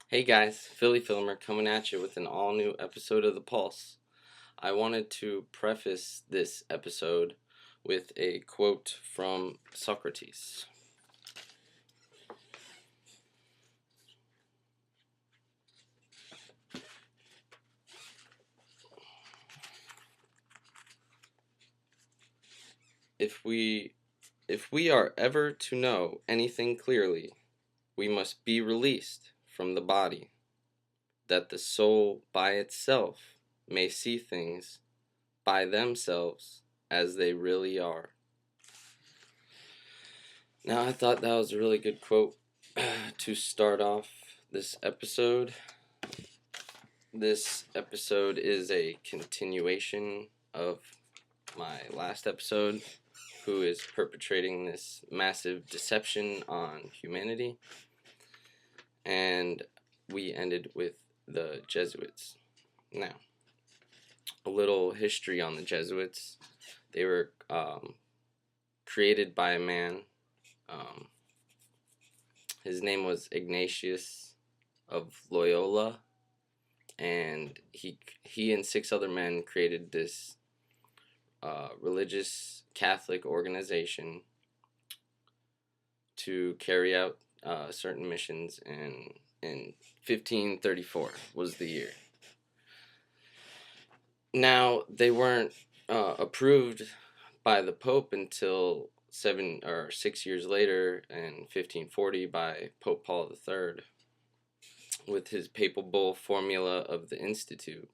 Hey guys, Philly Filmer coming at you with an all new episode of The Pulse. I wanted to preface this episode with a quote from Socrates. If we if we are ever to know anything clearly, we must be released from the body, that the soul by itself may see things by themselves as they really are. Now, I thought that was a really good quote to start off this episode. This episode is a continuation of my last episode, who is perpetrating this massive deception on humanity. And we ended with the Jesuits. Now, a little history on the Jesuits. They were created by a man. His name was Ignatius of Loyola, and he and 6 other men created this religious Catholic organization to carry out certain missions, and in 1534 was the year. Now, they weren't approved by the Pope until 6 years later in 1540 by Pope Paul III with his papal bull Formula of the Institute.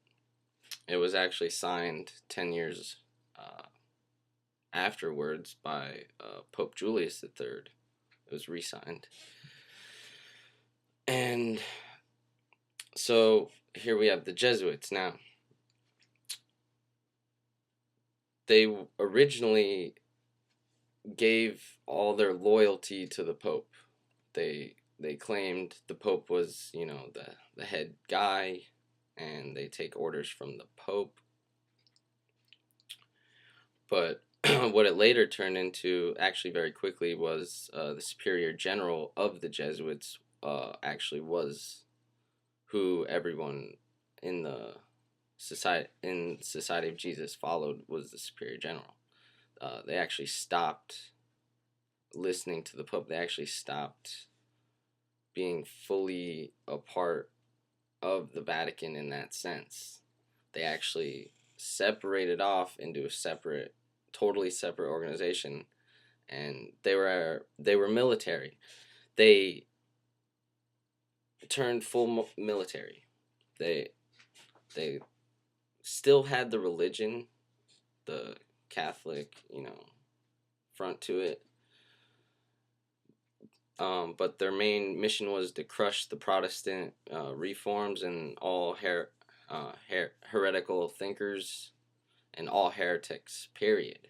It was actually signed 10 years afterwards by Pope Julius III. It was re-signed. And so here we have the Jesuits. Now, they originally gave all their loyalty to the Pope. They claimed the Pope was, the head guy, and they take orders from the Pope. But what it later turned into, actually very quickly, was the Superior General of the Jesuits actually was who everyone in the Society of Jesus followed, was the Superior General. They actually stopped listening to the Pope. They actually stopped being fully a part of the Vatican in that sense. They actually separated off into a totally separate organization, and they were military. They turned full military. They still had the religion, the Catholic, front to it. But their main mission was to crush the Protestant reforms and all heretical thinkers and all heretics, period.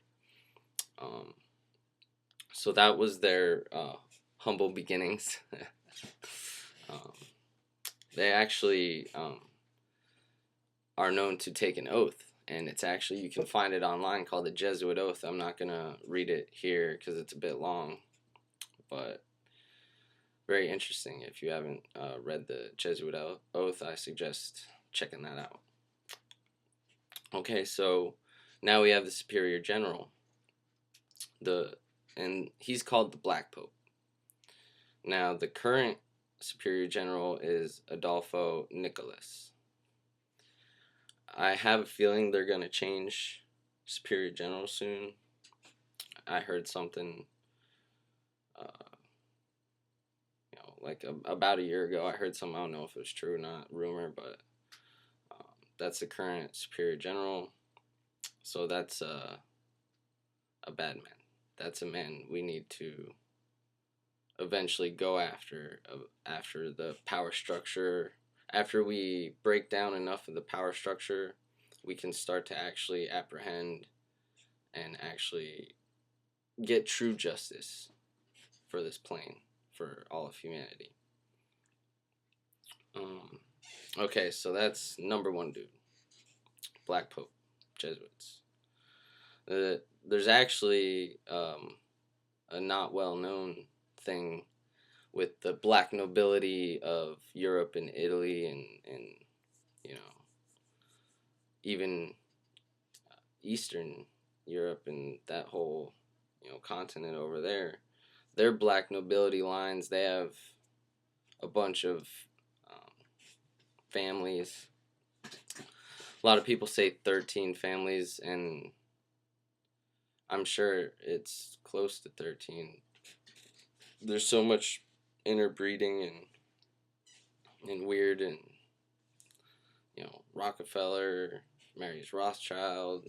So that was their humble beginnings. They actually are known to take an oath, and it's actually, you can find it online, called the Jesuit Oath. I'm not going to read it here because it's a bit long, but very interesting. If you haven't read the Jesuit Oath, I suggest checking that out. Okay, so now we have the Superior General, and he's called the Black Pope. Now, the current Superior General is Adolfo Nicolas. I have a feeling they're going to change Superior General soon. I heard something, like about a year ago. I heard something, I don't know if it was true or not, rumor, but that's the current Superior General. So that's a bad man. That's a man we need to eventually go after the power structure. After we break down enough of the power structure, we can start to actually apprehend and actually get true justice for this plane, for all of humanity. Okay, so that's number one dude, Black Pope, Jesuits. There's actually a not well known thing with the black nobility of Europe and Italy and you know, even Eastern Europe and that whole, continent over there. Their black nobility lines, they have a bunch of um, families. A lot of people say 13 families, and I'm sure it's close to 13. There's so much interbreeding and weird, and Rockefeller marries Rothschild,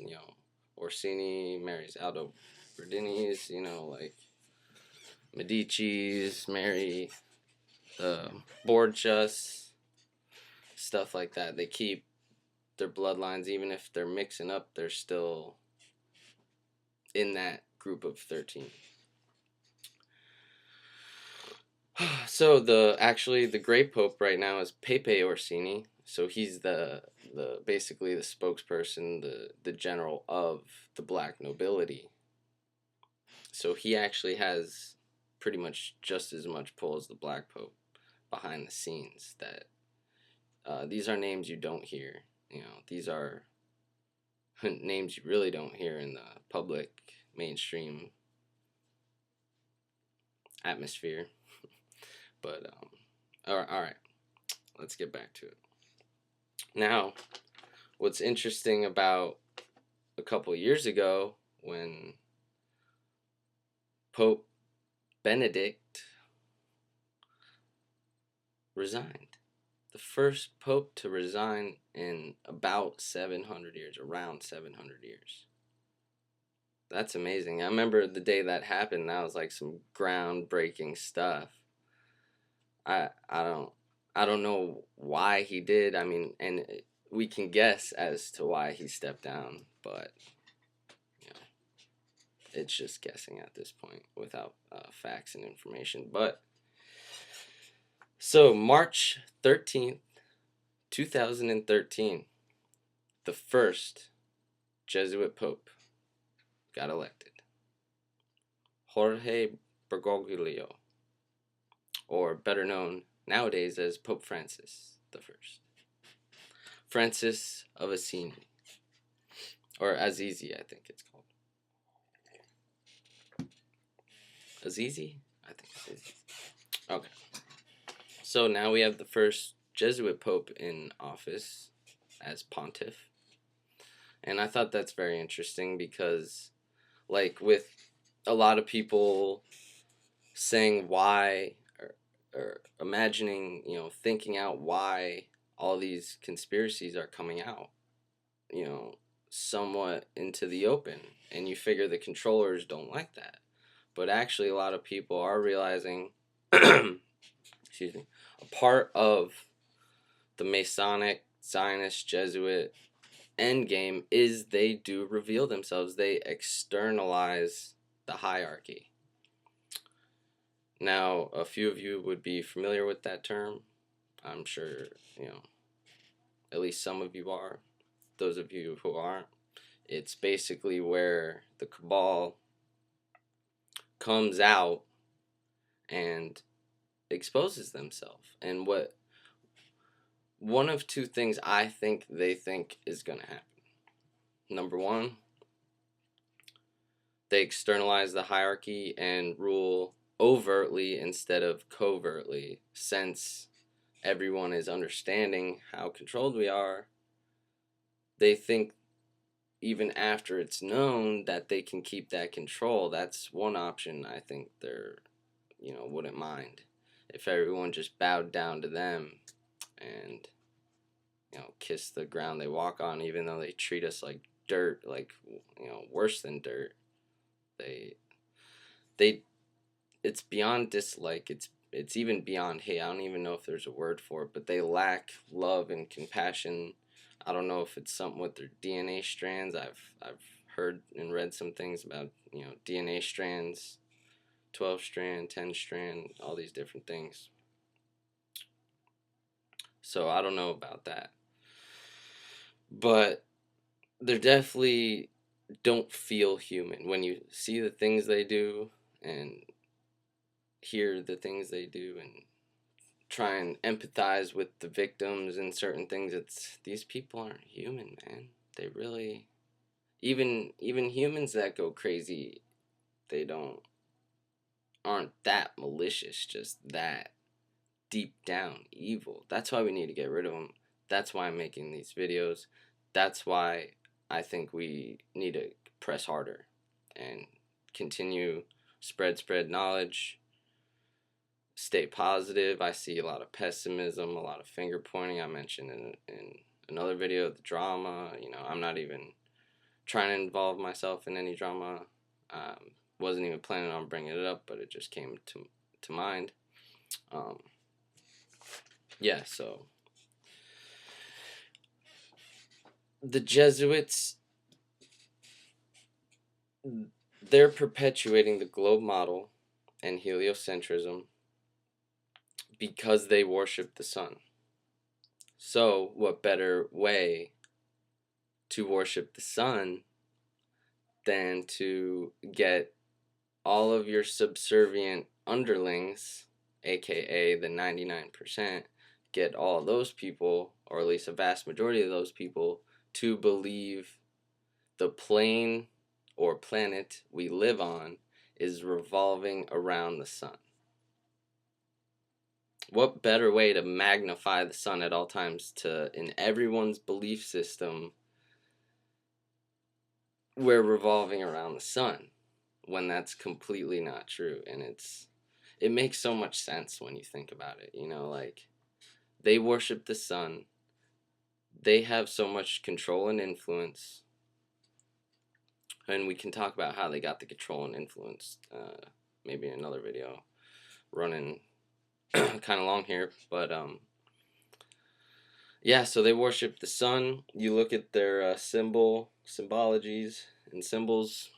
Orsini marries Aldo Berdinis, like Medici's marry Borgias, stuff like that. They keep their bloodlines, even if they're mixing up, they're still in that group of 13. So the great pope right now is Pepe Orsini. So he's the basically the spokesperson, the general of the black nobility. So he actually has pretty much just as much pull as the black pope behind the scenes. That these are names you don't hear. These are names you really don't hear in the public mainstream atmosphere. But all right, let's get back to it. Now, what's interesting about a couple years ago when Pope Benedict resigned, the first pope to resign in about 700 years, around 700 years. That's amazing. I remember the day that happened, that was like some groundbreaking stuff. I don't know why he did. I mean, and we can guess as to why he stepped down, but it's just guessing at this point without facts and information. But so March 13th, 2013, the first Jesuit pope got elected. Jorge Bergoglio, or better known nowadays as Pope Francis the First. Francis of Assisi, or Assisi, I think it's called. Assisi? I think it's Assisi. Okay. So now we have the first Jesuit pope in office as pontiff. And I thought that's very interesting because, like, with a lot of people saying why, or imagining, thinking out why all these conspiracies are coming out, somewhat into the open. And you figure the controllers don't like that. But actually, a lot of people are realizing, excuse me, a part of the Masonic, Zionist, Jesuit endgame is they do reveal themselves. They externalize the hierarchy. Now, a few of you would be familiar with that term. I'm sure, at least some of you are. Those of you who aren't, it's basically where the cabal comes out and exposes themselves. And one of two things I think they think is going to happen. Number one, they externalize the hierarchy and rule overtly instead of covertly, since everyone is understanding how controlled we are. They think even after it's known that they can keep that control. That's one option I think they're, wouldn't mind if everyone just bowed down to them and, kiss the ground they walk on, even though they treat us like dirt, like, worse than dirt. They it's beyond dislike. It's even beyond hate. I don't even know if there's a word for it, but they lack love and compassion. I don't know if it's something with their DNA strands. I've heard and read some things about, DNA strands, 12 strand, 10 strand, all these different things. So I don't know about that. But they definitely don't feel human when you see the things they do, and hear the things they do and try and empathize with the victims and certain things. It's these people aren't human, man. They really, even humans that go crazy, they aren't that malicious, just that deep down evil. That's why we need to get rid of them. That's why I'm making these videos. That's why I think we need to press harder and continue spread knowledge, stay positive. I see a lot of pessimism, a lot of finger pointing. I mentioned in another video the drama. I'm not even trying to involve myself in any drama. Wasn't even planning on bringing it up, but it just came to mind. Yeah, so the Jesuits, they're perpetuating the globe model and heliocentrism because they worship the sun. So, what better way to worship the sun than to get all of your subservient underlings, aka the 99%, get all those people, or at least a vast majority of those people, to believe the plane or planet we live on is revolving around the sun. What better way to magnify the sun at all times to, in everyone's belief system, we're revolving around the sun, when that's completely not true. And it makes so much sense when you think about it. Like, they worship the sun. They have so much control and influence. And we can talk about how they got the control and influence maybe in another video, running kind of long here. But yeah, so they worship the sun. You look at their symbologies and symbols.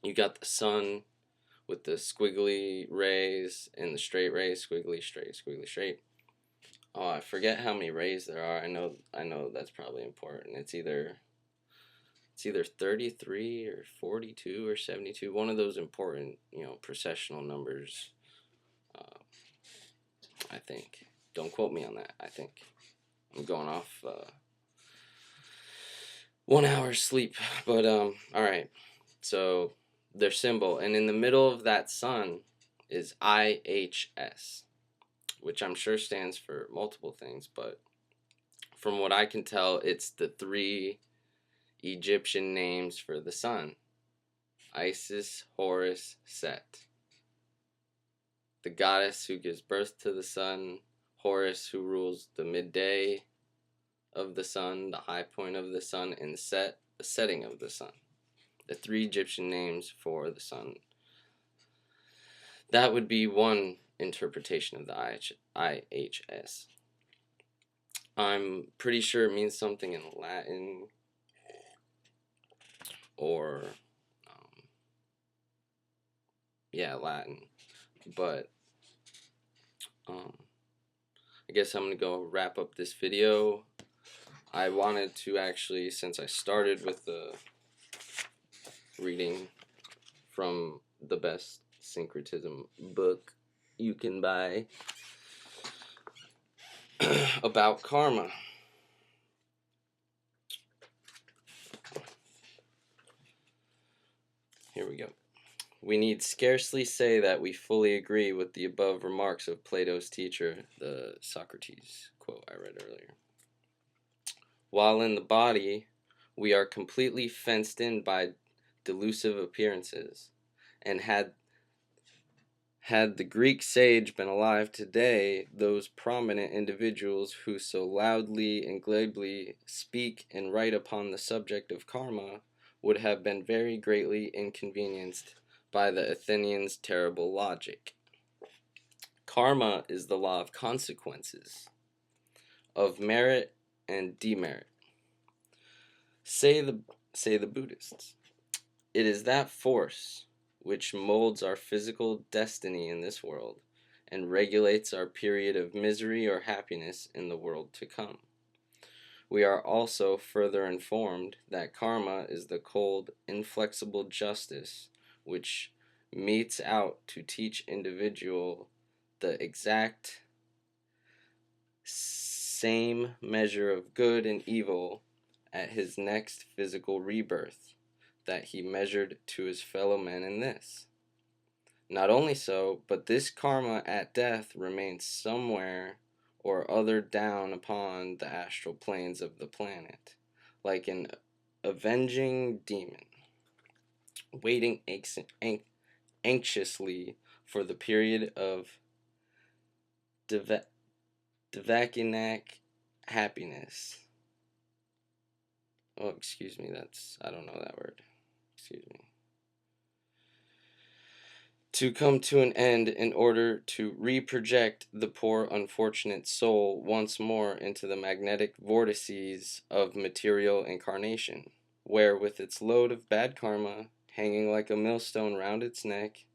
You got the sun with the squiggly rays and the straight rays, squiggly, straight, squiggly, straight. Oh, I forget how many rays there are. I know that's probably important. It's either 33 or 42 or 72. One of those important, processional numbers. I think. Don't quote me on that. I think I'm going off 1 hour sleep. But all right. So their symbol, and in the middle of that sun is IHS, which I'm sure stands for multiple things, but from what I can tell, it's the 3 Egyptian names for the sun: Isis, Horus, Set. The goddess who gives birth to the sun, Horus who rules the midday of the sun, the high point of the sun, and Set, the setting of the sun. The 3 Egyptian names for the sun. That would be one interpretation of the IHS. I'm pretty sure it means something in Latin or Latin, but I guess I'm gonna go wrap up this video. I wanted to actually, since I started with the reading from the best syncretism book you can buy about karma. Here we go. We need scarcely say that we fully agree with the above remarks of Plato's teacher, the Socrates quote I read earlier. While in the body, we are completely fenced in by delusive appearances, and had the Greek sage been alive today, those prominent individuals who so loudly and glibly speak and write upon the subject of karma would have been very greatly inconvenienced by the Athenians' terrible logic. Karma is the law of consequences, of merit and demerit. Say the Buddhists. It is that force which molds our physical destiny in this world and regulates our period of misery or happiness in the world to come. We are also further informed that karma is the cold, inflexible justice which metes out to teach individual the exact same measure of good and evil at his next physical rebirth that he measured to his fellow men in this. Not only so, but this karma at death remains somewhere or other down upon the astral planes of the planet, like an avenging demon, waiting anxiously for the period of Devakinac happiness. Oh, excuse me, I don't know that word. Excuse me. To come to an end in order to reproject the poor unfortunate soul once more into the magnetic vortices of material incarnation, where with its load of bad karma hanging like a millstone round its neck,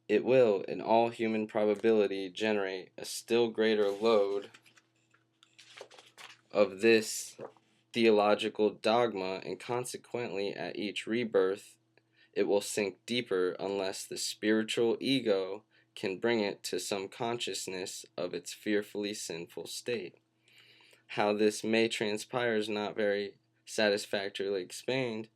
it will, in all human probability, generate a still greater load of this theological dogma, and consequently at each rebirth it will sink deeper unless the spiritual ego can bring it to some consciousness of its fearfully sinful state. How this may transpire is not very satisfactorily explained.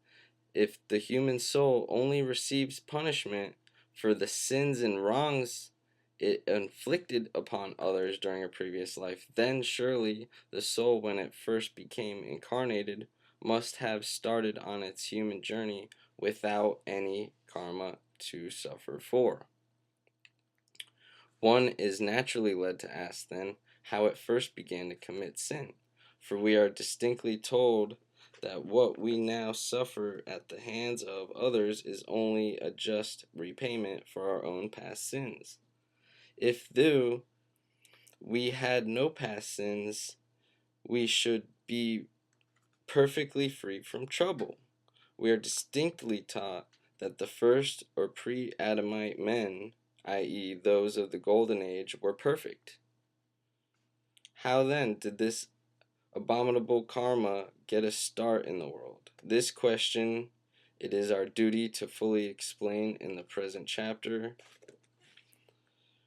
If the human soul only receives punishment for the sins and wrongs it inflicted upon others during a previous life, then surely the soul, when it first became incarnated, must have started on its human journey without any karma to suffer for. One is naturally led to ask, then, how it first began to commit sin, for we are distinctly told that what we now suffer at the hands of others is only a just repayment for our own past sins. If, though we had no past sins, we should be perfectly free from trouble. We are distinctly taught that the first or pre-Adamite men, i.e., those of the Golden Age, were perfect. How then did this abominable karma get a start in the world? This question it is our duty to fully explain in the present chapter.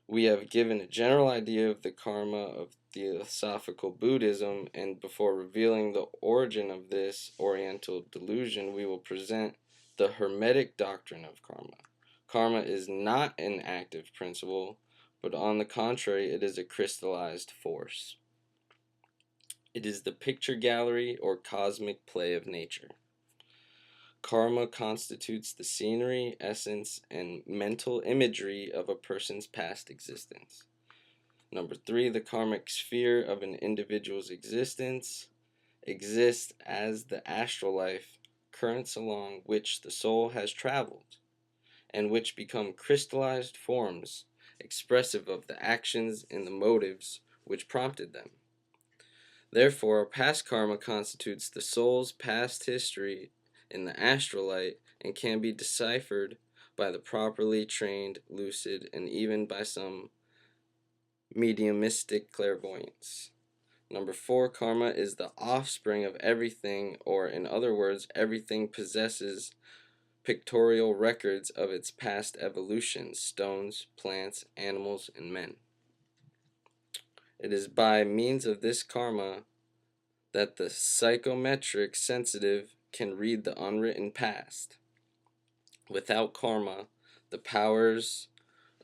We have given a general idea of the karma of Theosophical Buddhism, and before revealing the origin of this Oriental delusion, we will present the Hermetic doctrine of karma. Karma is not an active principle, but on the contrary, it is a crystallized force. It is the picture gallery or cosmic play of nature. Karma constitutes the scenery, essence, and mental imagery of a person's past existence. Number 3, the karmic sphere of an individual's existence exists as the astral life currents along which the soul has traveled, and which become crystallized forms expressive of the actions and the motives which prompted them. Therefore, past karma constitutes the soul's past history in the astral light and can be deciphered by the properly trained, lucid, and even by some mediumistic clairvoyance. Number 4, karma is the offspring of everything, or in other words, everything possesses pictorial records of its past evolutions: stones, plants, animals, and men. It is by means of this karma that the psychometric sensitive can read the unwritten past. Without karma, the powers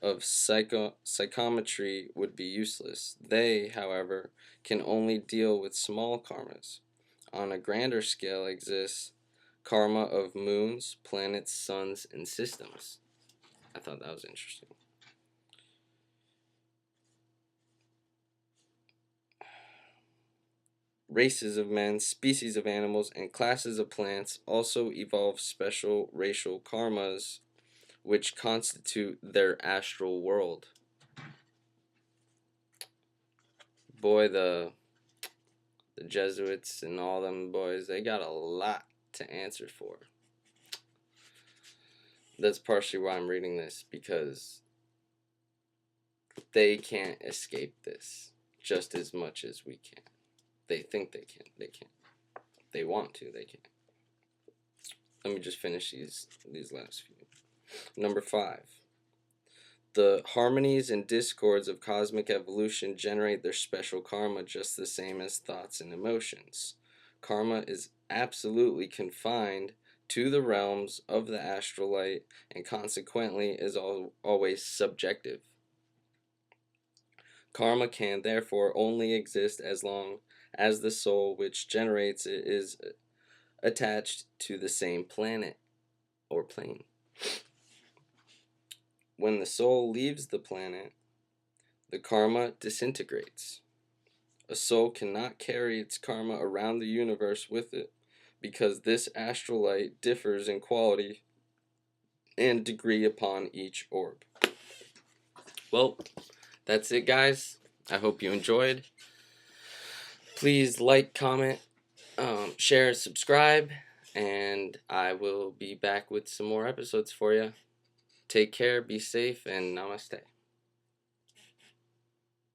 of psychometry would be useless. They, however, can only deal with small karmas. On a grander scale exists karma of moons, planets, suns, and systems. I thought that was interesting. Races of men, species of animals, and classes of plants also evolve special racial karmas which constitute their astral world. Boy, the Jesuits and all them boys, they got a lot to answer for. That's partially why I'm reading this, because they can't escape this just as much as we can. They think they can. They can't. They want to. They can't. Let me just finish these last few. Number 5. The harmonies and discords of cosmic evolution generate their special karma just the same as thoughts and emotions. Karma is absolutely confined to the realms of the astral light and consequently is always subjective. Karma can therefore only exist as long as the soul which generates it is attached to the same planet or plane. When the soul leaves the planet, the karma disintegrates. A soul cannot carry its karma around the universe with it because this astral light differs in quality and degree upon each orb. Well, that's it, guys. I hope you enjoyed. Please like, comment, share, subscribe, and I will be back with some more episodes for you. Take care, be safe, and namaste.